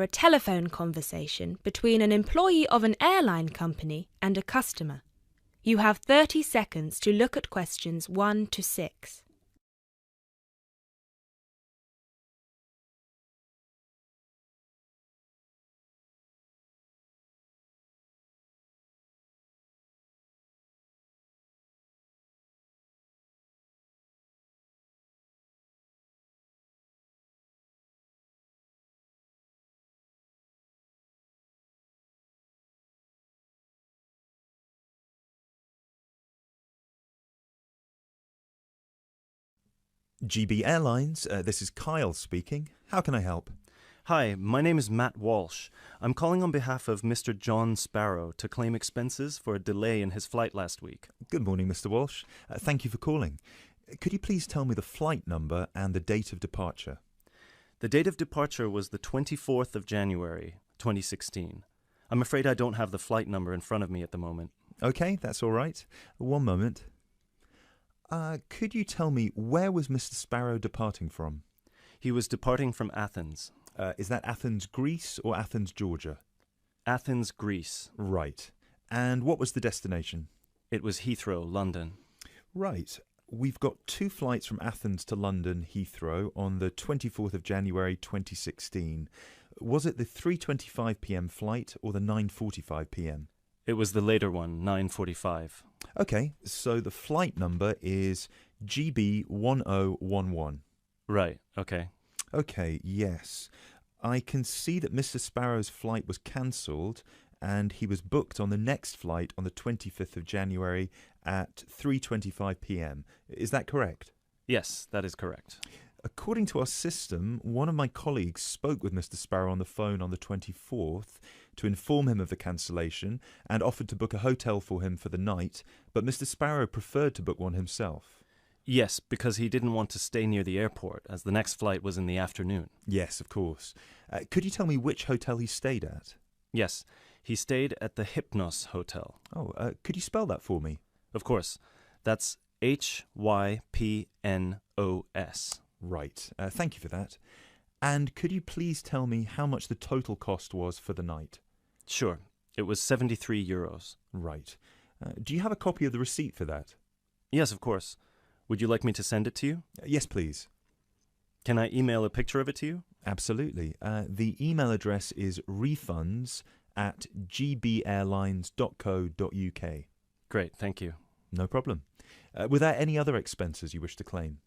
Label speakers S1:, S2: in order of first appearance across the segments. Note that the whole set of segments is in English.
S1: a telephone conversation between an employee of an airline company and a customer. You have 30 seconds to look at questions 1 to 6.
S2: GB Airlines, this is Kyle speaking. How can I help?
S3: Hi, my name is Matt Walsh. I'm calling on behalf of Mr. John Sparrow to claim expenses for a delay in his flight last week.
S2: Good morning, Mr. Walsh. Thank you for calling. Could you please tell me the flight number and the date of departure?
S3: The date of departure was the 24th of January, 2016. I'm afraid I don't have the flight number in front of me at the moment.
S2: Okay, that's all right. One moment. Could you tell me where was Mr. Sparrow departing from?
S3: He was departing from Athens.
S2: Is that Athens, Greece or Athens, Georgia?
S3: Athens, Greece.
S2: Right. And what was the destination?
S3: It was Heathrow, London.
S2: Right. We've got 2 flights from Athens to London, Heathrow, on the 24th of January 2016. Was it the 3:25 p.m. flight or the 9:45 p.m.?
S3: It was the later one, 9:45.
S2: Okay, so the flight number is GB1011.
S3: Right, okay.
S2: Okay, yes. I can see that Mr. Sparrow's flight was cancelled and he was booked on the next flight on the 25th of January at 3:25 p.m. Is that correct?
S3: Yes, that is correct.
S2: According to our system, one of my colleagues spoke with Mr. Sparrow on the phone on the 24th to inform him of the cancellation and offered to book a hotel for him for the night, but Mr. Sparrow preferred to book one himself.
S3: Yes, because he didn't want to stay near the airport, as the next flight was in the afternoon.
S2: Yes, of course. Could you tell me which hotel he stayed at?
S3: Yes, he stayed at the Hypnos Hotel.
S2: Oh, could you spell that for me?
S3: Of course. That's Hypnos.
S2: Right. Thank you for that. And could you please tell me how much the total cost was for the night?
S3: Sure. It was 73 euros.
S2: Right. Do you have a copy of the receipt for that?
S3: Yes, of course. Would you like me to send it to you?
S2: Yes, please.
S3: Can I email a picture of it to you?
S2: Absolutely. The email address is refunds@gbairlines.co.uk.
S3: Great, thank you.
S2: No problem. Were there any other expenses you wish to claim?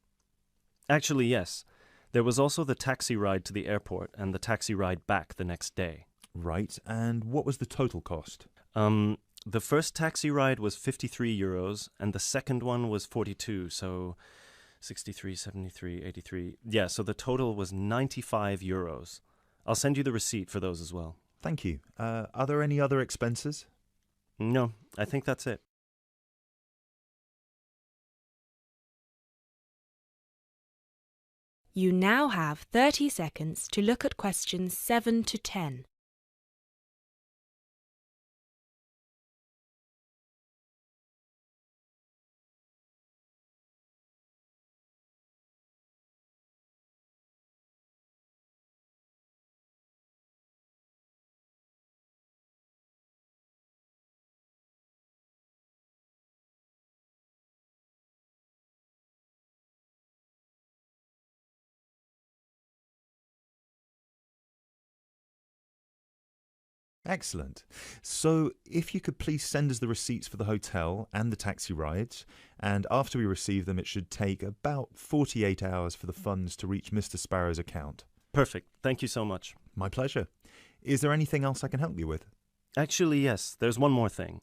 S3: Actually, yes. There was also the taxi ride to the airport and the taxi ride back the next day.
S2: Right. And what was the total cost?
S3: The first taxi ride was 53 euros and the second one was 42, so 63, 73, 83. Yeah, so the total was 95 euros. I'll send you the receipt for those as well.
S2: Thank you. Are there any other expenses?
S3: No, I think that's it.
S1: You now have 30 seconds to look at questions 7 to 10.
S2: Excellent. So if you could please send us the receipts for the hotel and the taxi rides, and after we receive them, it should take about 48 hours for the funds to reach Mr. Sparrow's account.
S3: Perfect. Thank you so much.
S2: My pleasure. Is there anything else I can help you with?
S3: Actually, yes. There's one more thing.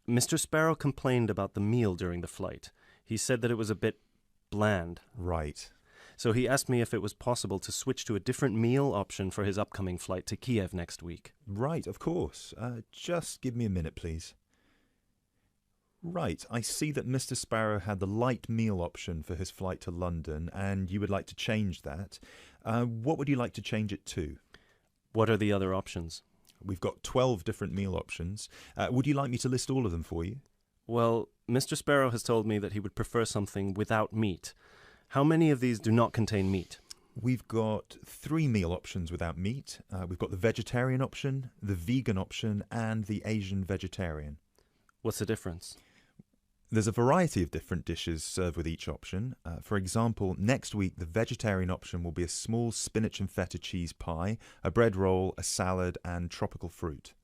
S3: Mr. Sparrow complained about the meal during the flight. He said that it was a bit bland.
S2: Right.
S3: So he asked me if it was possible to switch to a different meal option for his upcoming flight to Kiev next week.
S2: Right, of course. Just give me a minute, please. Right, I see that Mr. Sparrow had the light meal option for his flight to London, and you would like to change that. What would you like to change it to?
S3: What are the other options?
S2: We've got 12 different meal options. Would you like me to list all of them for you?
S3: Well, Mr. Sparrow has told me that he would prefer something without meat. How many of these do not contain meat?
S2: We've got 3 meal options without meat. We've got the vegetarian option, the vegan option, and the Asian vegetarian.
S3: What's the difference?
S2: There's a variety of different dishes served with each option. For example, next week the vegetarian option will be a small spinach and feta cheese pie, a bread roll, a salad, and tropical fruit.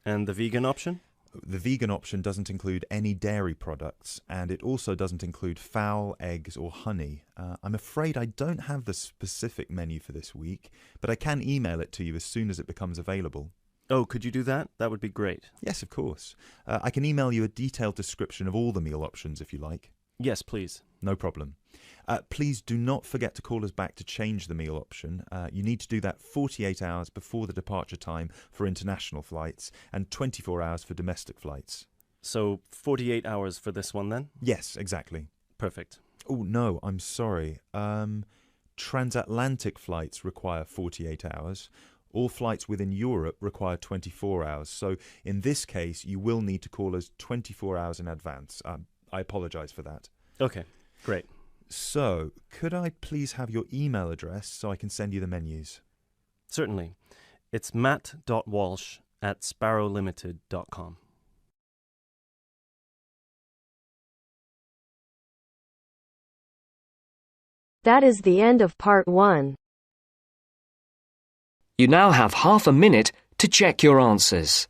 S3: And the vegan option?
S2: The vegan option doesn't include any dairy products, and it also doesn't include fowl, eggs, or honey. I'm afraid I don't have the specific menu for this week, but I can email it to you as soon as it becomes available.
S3: Oh, could you do that? That would be great.
S2: Yes, of course. I can email you a detailed description of all the meal options if you like.
S3: Yes, please.
S2: No problem. Please do not forget to call us back to change the meal option. You need to do that 48 hours before the departure time for international flights and 24 hours for domestic flights.
S3: So 48 hours for this one then?
S2: Yes, exactly.
S3: Perfect.
S2: Oh, no, I'm sorry. Transatlantic flights require 48 hours. All flights within Europe require 24 hours. So in this case, you will need to call us 24 hours in advance. I apologise for that.
S3: Okay, great.
S2: So, could I please have your email address so I can send you the menus?
S3: Certainly. It's matt.walsh@sparrowlimited.com.
S4: That is the end of part 1.
S5: You now have half a minute to check your answers.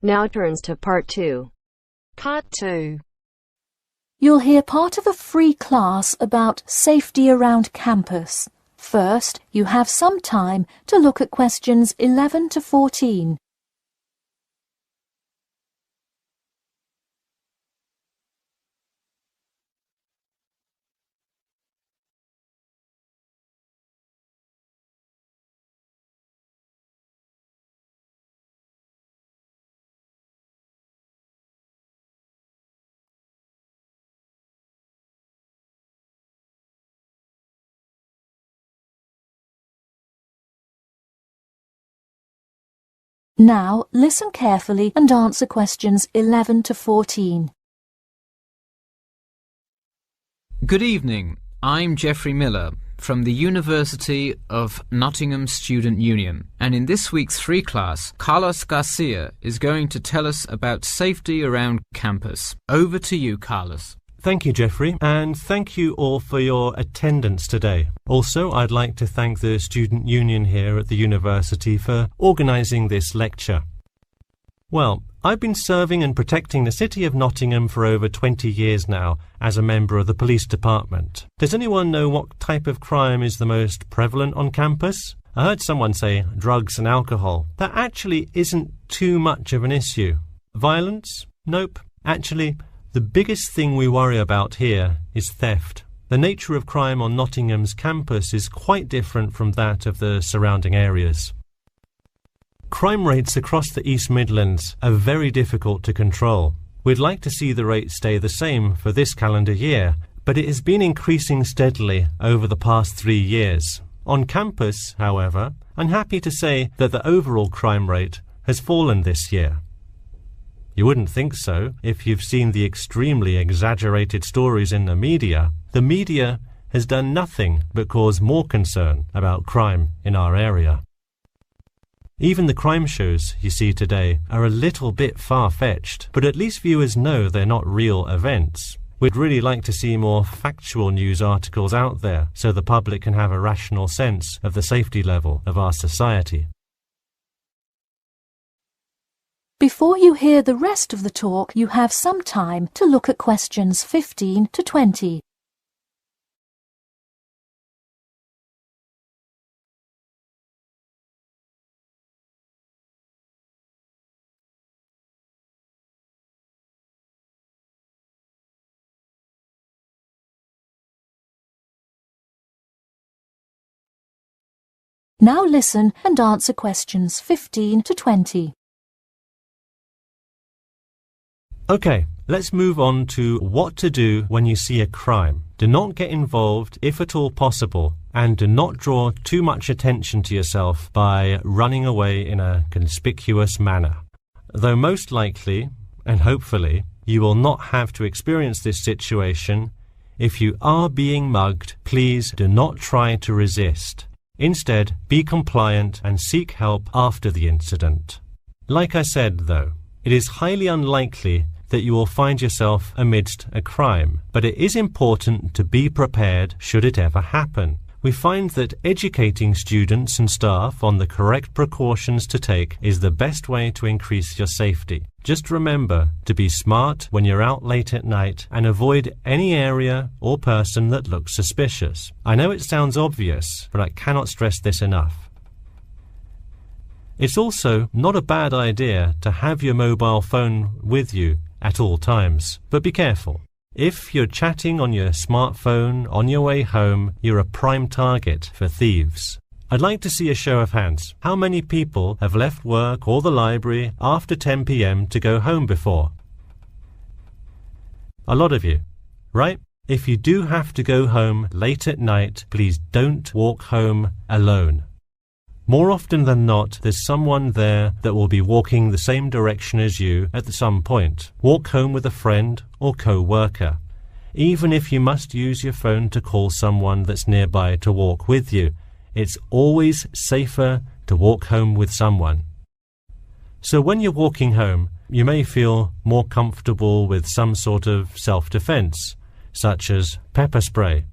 S4: Now turns to part 2.
S6: Part 2.
S7: You'll hear part of a free class about safety around campus. First, you have some time to look at questions 11 to 14. Now, listen carefully and answer questions 11 to 14.
S8: Good evening. I'm Geoffrey Miller from the University of Nottingham Student Union, and in this week's free class, Carlos Garcia is going to tell us about safety around campus. Over to you, Carlos.
S9: Thank you, Geoffrey, and thank you all for your attendance today. Also, I'd like to thank the Student Union here at the university for organising this lecture. Well, I've been serving and protecting the city of Nottingham for over 20 years now as a member of the police department. Does anyone know what type of crime is the most prevalent on campus? I heard someone say drugs and alcohol. That actually isn't too much of an issue. Violence? Nope. Actually, the biggest thing we worry about here is theft. The nature of crime on Nottingham's campus is quite different from that of the surrounding areas. Crime rates across the East Midlands are very difficult to control. We'd like to see the rate stay the same for this calendar year, but it has been increasing steadily over the past 3 years. On campus, however, I'm happy to say that the overall crime rate has fallen this year. You wouldn't think so if you've seen the extremely exaggerated stories in the media. The media has done nothing but cause more concern about crime in our area. Even the crime shows you see today are a little bit far-fetched, but at least viewers know they're not real events. We'd really like to see more factual news articles out there so the public can have a rational sense of the safety level of our society.
S7: Before you hear the rest of the talk, you have some time to look at questions 15 to 20. Now listen and answer questions 15 to 20.
S9: Okay, let's move on to what to do when you see a crime. Do not get involved if at all possible, and do not draw too much attention to yourself by running away in a conspicuous manner. Though most likely, and hopefully, you will not have to experience this situation, if you are being mugged, please do not try to resist. Instead, be compliant and seek help after the incident. Like I said, though, it is highly unlikely that you will find yourself amidst a crime, but it is important to be prepared should it ever happen. We find that educating students and staff on the correct precautions to take is the best way to increase your safety. Just remember to be smart when you're out late at night and avoid any area or person that looks suspicious. I know it sounds obvious, but I cannot stress this enough. It's also not a bad idea to have your mobile phone with you at all times, but be careful. If you're chatting on your smartphone on your way home, you're a prime target for thieves. I'd like to see a show of hands. How many people have left work or the library after 10 p.m. to go home before? A lot of you, right? If you do have to go home late at night, please don't walk home alone. More often than not, there's someone there that will be walking the same direction as you at some point. Walk home with a friend or co-worker. Even if you must use your phone to call someone that's nearby to walk with you, it's always safer to walk home with someone. So when you're walking home, you may feel more comfortable with some sort of self-defense, such as pepper spray.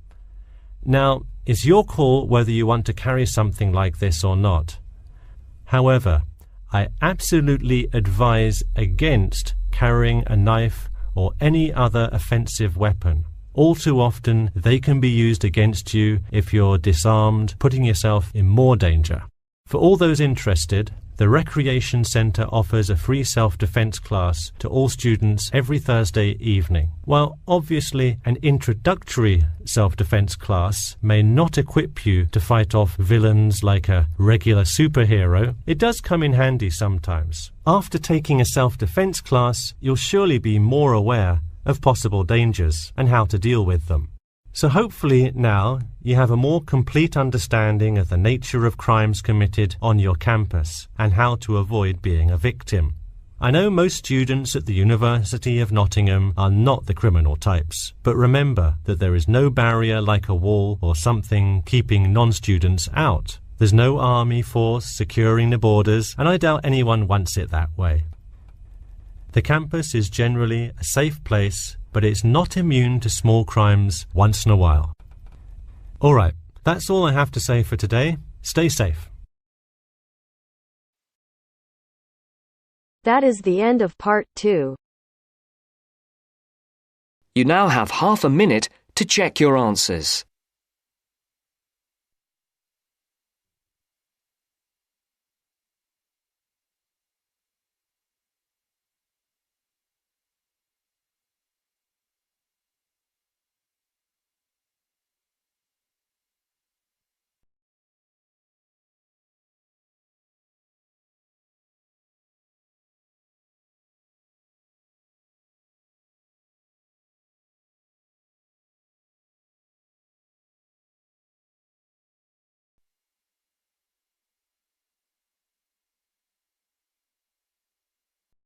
S9: Now, it's your call whether you want to carry something like this or not. However, I absolutely advise against carrying a knife or any other offensive weapon. All too often, they can be used against you if you're disarmed, putting yourself in more danger. For all those interested, the Recreation Centre offers a free self-defense class to all students every Thursday evening. While obviously an introductory self-defense class may not equip you to fight off villains like a regular superhero, it does come in handy sometimes. After taking a self-defense class, you'll surely be more aware of possible dangers and how to deal with them. So hopefully now you have a more complete understanding of the nature of crimes committed on your campus and how to avoid being a victim. I know most students at the University of Nottingham are not the criminal types, but remember that there is no barrier like a wall or something keeping non-students out. There's no army force securing the borders, and I doubt anyone wants it that way. The campus is generally a safe place, but it's not immune to small crimes once in a while. Alright, that's all I have to say for today. Stay safe.
S4: That is the end of part 2.
S5: You now have half a minute to check your answers.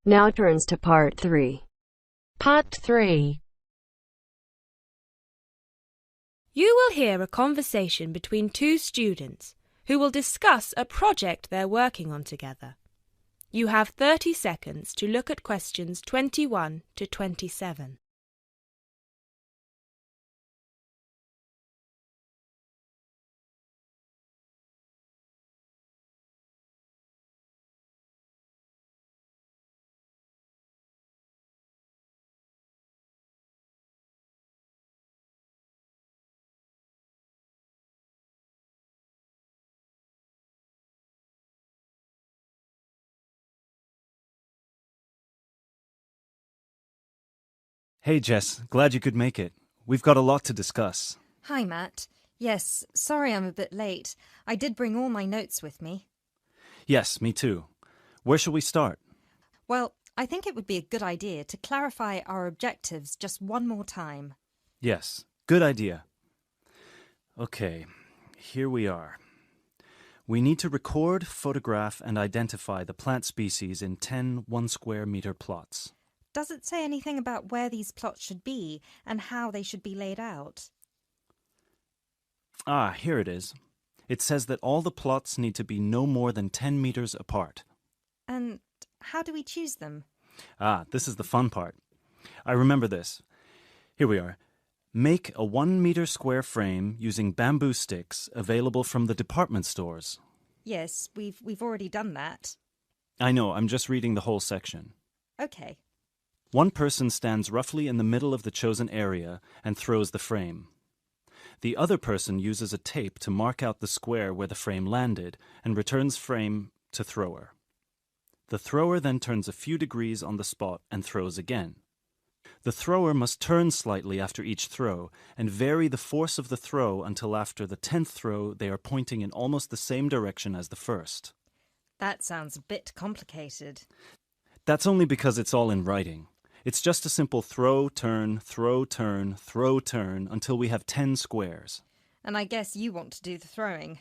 S4: Now turns to part 3.
S6: Part 3.
S1: You will hear a conversation between two students who will discuss a project they're working on together. You have 30 seconds to look at questions 21 to 27.
S10: Hey Jess, glad you could make it. We've got a lot to discuss.
S11: Hi Matt.
S10: Yes, sorry I'm a bit late. I did bring all my notes with me.
S3: Yes, me too. Where shall we start?
S10: Well, I think it would be a good idea to clarify our objectives just one more time.
S3: Yes, good idea. Okay, here we are. We need to record, photograph, and identify the plant species in 10 1-square-meter plots.
S10: Does it say anything about where these plots should be and how they should be laid out?
S3: Ah, here it is. It says that all the plots need to be no more than 10 meters apart.
S10: And how do we choose them?
S3: Ah, this is the fun part. I remember this. Here we are. Make a 1-meter square frame using bamboo sticks available from the department stores.
S10: Yes, we've already done that.
S3: I know, I'm just reading the whole section.
S10: Okay.
S3: One person stands roughly in the middle of the chosen area and throws the frame. The other person uses a tape to mark out the square where the frame landed and returns frame to thrower. The thrower then turns a few degrees on the spot and throws again. The thrower must turn slightly after each throw and vary the force of the throw until after the 10th throw they are pointing in almost the same direction as the first.
S10: That sounds a bit complicated.
S3: That's only because it's all in writing. It's just a simple throw, turn, throw, turn, throw, turn until we have 10 squares.
S10: And I guess you want to do the throwing.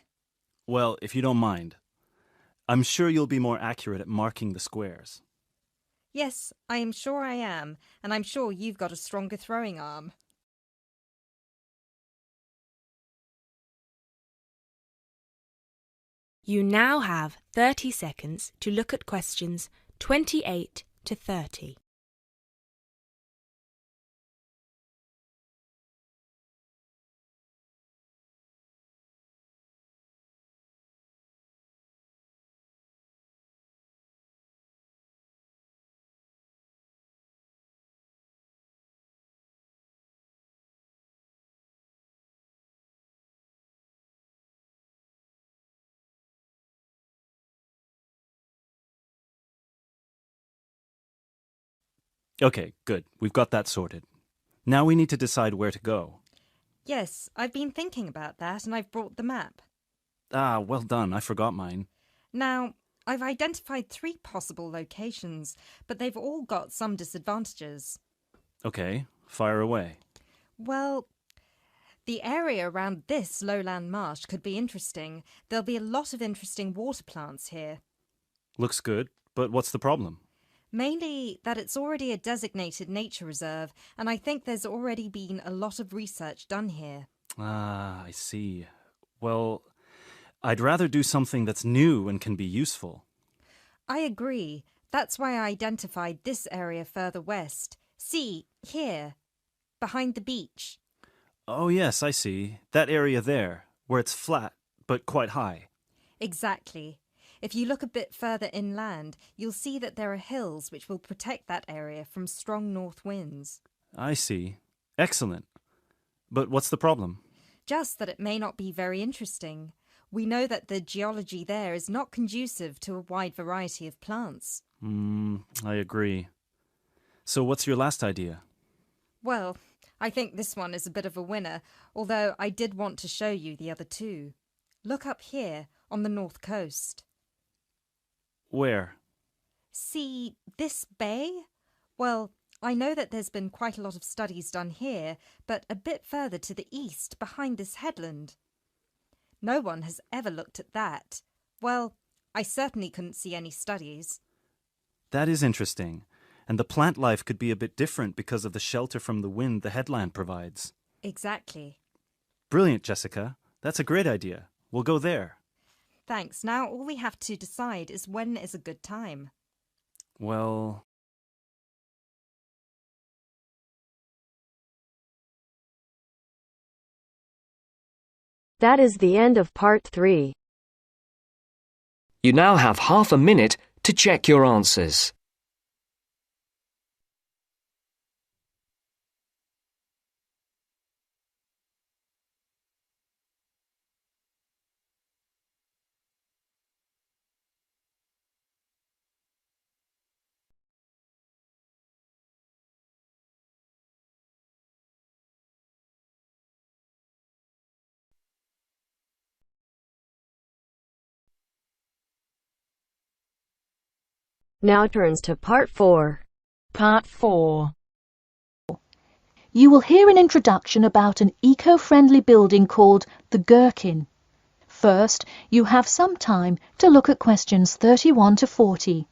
S3: Well, if you don't mind. I'm sure you'll be more accurate at marking the squares.
S10: Yes, I am sure I am, and I'm sure you've got a stronger throwing arm.
S1: You now have 30 seconds to look at questions 28 to 30.
S3: Okay, good. We've got that sorted. Now we need to decide where to go.
S10: Yes, I've been thinking about that and I've brought the map.
S3: Ah, well done. I forgot mine.
S10: Now, I've identified 3 possible locations, but they've all got some disadvantages.
S3: Okay, fire away.
S10: Well, the area around this lowland marsh could be interesting. There'll be a lot of interesting water plants here.
S3: Looks good, but what's the problem?
S10: Mainly that it's already a designated nature reserve, and I think there's already been a lot of research done here.
S3: Ah, I see. Well, I'd rather do something that's new and can be useful.
S10: I agree. That's why I identified this area further west. See, here, behind the beach.
S3: Oh, yes, I see. That area there, where it's flat, but quite high.
S10: Exactly. If you look a bit further inland, you'll see that there are hills which will protect that area from strong north winds.
S3: I see. Excellent. But what's the problem?
S10: Just that it may not be very interesting. We know that the geology there is not conducive to a wide variety of plants.
S3: I agree. So what's your last idea?
S10: Well, I think this one is a bit of a winner, although I did want to show you the other 2. Look up here, on the north coast.
S3: Where?
S10: See this bay? Well, I know that there's been quite a lot of studies done here, but a bit further to the east, behind this headland. No one has ever looked at that. Well, I certainly couldn't see any studies.
S3: That is interesting. And the plant life could be a bit different because of the shelter from the wind the headland provides.
S10: Exactly.
S3: Brilliant, Jessica. That's a great idea. We'll go there.
S10: Thanks. Now all we have to decide is when is a good time.
S3: Well...
S4: That is the end of part 3.
S5: You now have half a minute to check your answers.
S4: Now turns to Part 4.
S6: Part 4.
S7: You will hear an introduction about an eco-friendly building called the Gherkin. First, you have some time to look at questions 31 to 40.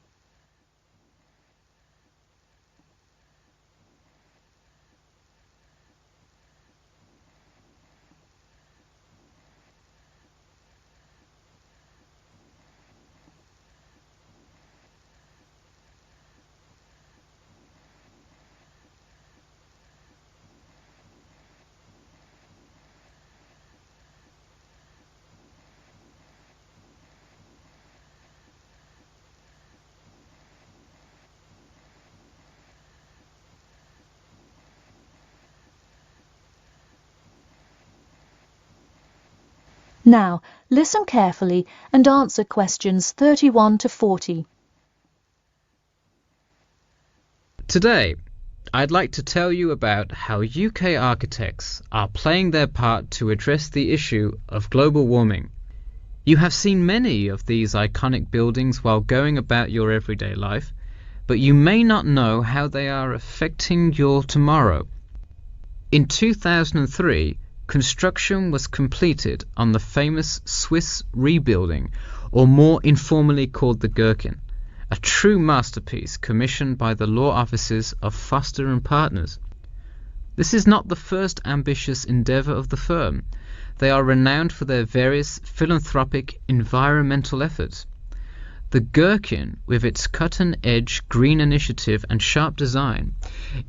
S7: Now, listen carefully and answer questions 31 to 40.
S8: Today, I'd like to tell you about how UK architects are playing their part to address the issue of global warming. You have seen many of these iconic buildings while going about your everyday life, but you may not know how they are affecting your tomorrow. In 2003, construction was completed on the famous Swiss rebuilding, or more informally called the Gherkin, a true masterpiece commissioned by the law offices of Foster and Partners. This is not the first ambitious endeavour of the firm. They are renowned for their various philanthropic environmental efforts. The Gherkin, with its cut-and-edge green initiative and sharp design,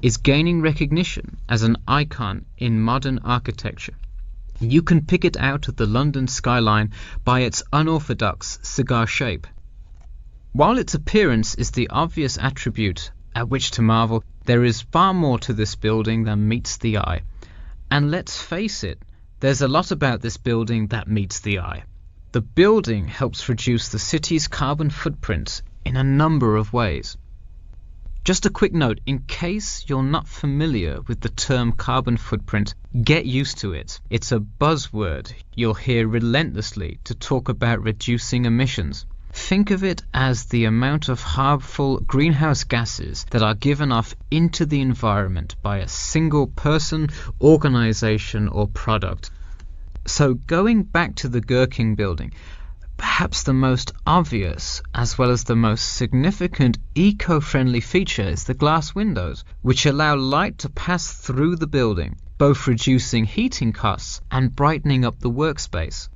S8: is gaining recognition as an icon in modern architecture. You can pick it out of the London skyline by its unorthodox cigar shape. While its appearance is the obvious attribute at which to marvel, there is far more to this building than meets the eye. And let's face it, there's a lot about this building that meets the eye. The building helps reduce the city's carbon footprint in a number of ways. Just a quick note, in case you're not familiar with the term carbon footprint, get used to it. It's a buzzword you'll hear relentlessly to talk about reducing emissions. Think of it as the amount of harmful greenhouse gases that are given off into the environment by a single person, organization, or product. So going back to the Gherkin building, perhaps the most obvious as well as the most significant eco-friendly feature is the glass windows, which allow light to pass through the building, both reducing heating costs and brightening up the workspace.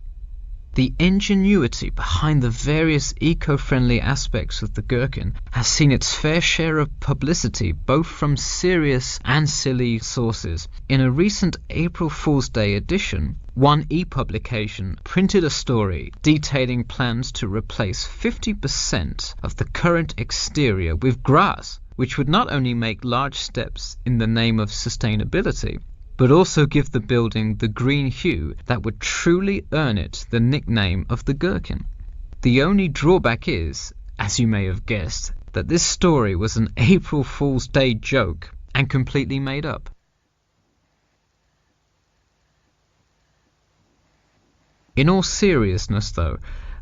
S8: The ingenuity behind the various eco-friendly aspects of the Gherkin has seen its fair share of publicity both from serious and silly sources. In a recent April Fool's Day edition, One e-publication printed a story detailing plans to replace 50% of the current exterior with grass, which would not only make large steps in the name of sustainability, but also give the building the green hue that would truly earn it the nickname of the Gherkin. The only drawback is, as you may have guessed, that this story was an April Fool's Day joke and completely made up. In all seriousness, though,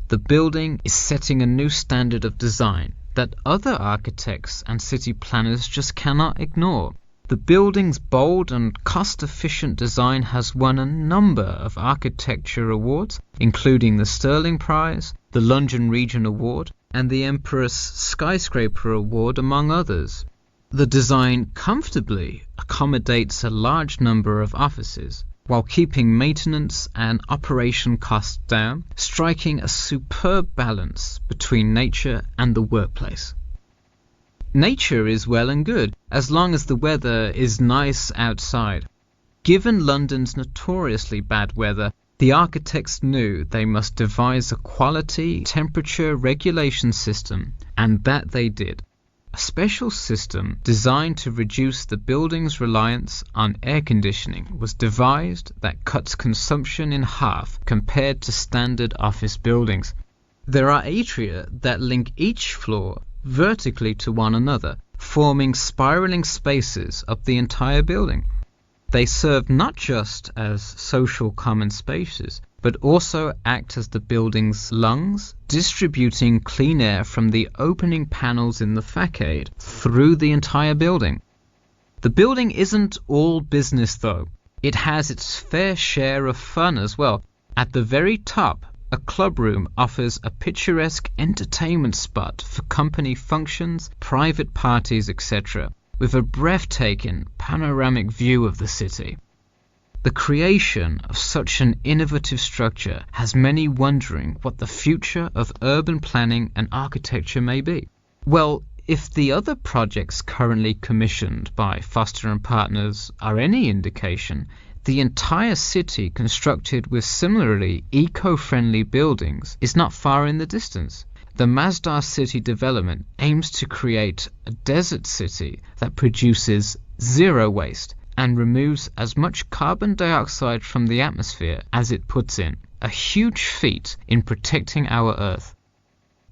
S8: the building is setting a new standard of design that other architects and city planners just cannot ignore. The building's bold and cost-efficient design has won a number of architecture awards, including the Stirling Prize, the London Region Award, and the Empress Skyscraper Award, among others. The design comfortably accommodates a large number of offices, while keeping maintenance and operation costs down, striking a superb balance between nature and the workplace. Nature is well and good, as long as the weather is nice outside. Given London's notoriously bad weather, the architects knew they must devise a quality temperature regulation system, and that they did. A special system designed to reduce the building's reliance on air conditioning was devised that cuts consumption in half compared to standard office buildings. There are atria that link each floor vertically to one another, forming spiraling spaces up the entire building. They serve not just as social common spaces, but also act as the building's lungs, distributing clean air from the opening panels in the facade through the entire building. The building isn't all business though. It has its fair share of fun as well. At the very top, a club room offers a picturesque entertainment spot for company functions, private parties, etc., with a breathtaking panoramic view of the city. The creation of such an innovative structure has many wondering what the future of urban planning and architecture may be. Well, if the other projects currently commissioned by Foster and Partners are any indication, the entire city constructed with similarly eco-friendly buildings is not far in the distance. The Masdar City development aims to create a desert city that produces zero waste and removes as much carbon dioxide from the atmosphere as it puts in, a huge feat in protecting our Earth.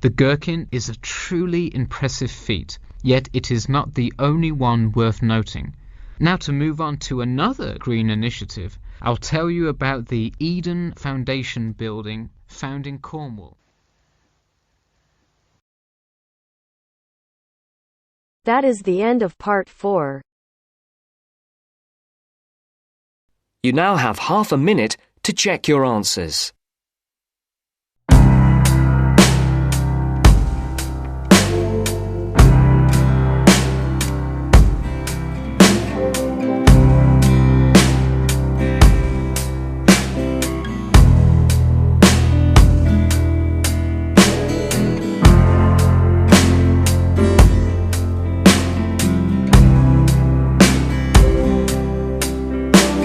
S8: The Gherkin is a truly impressive feat, yet it is not the only one worth noting. Now to move on to another green initiative, I'll tell you about the Eden Foundation building found in Cornwall.
S4: That is the end of part 4.
S5: You now have half a minute to check your answers.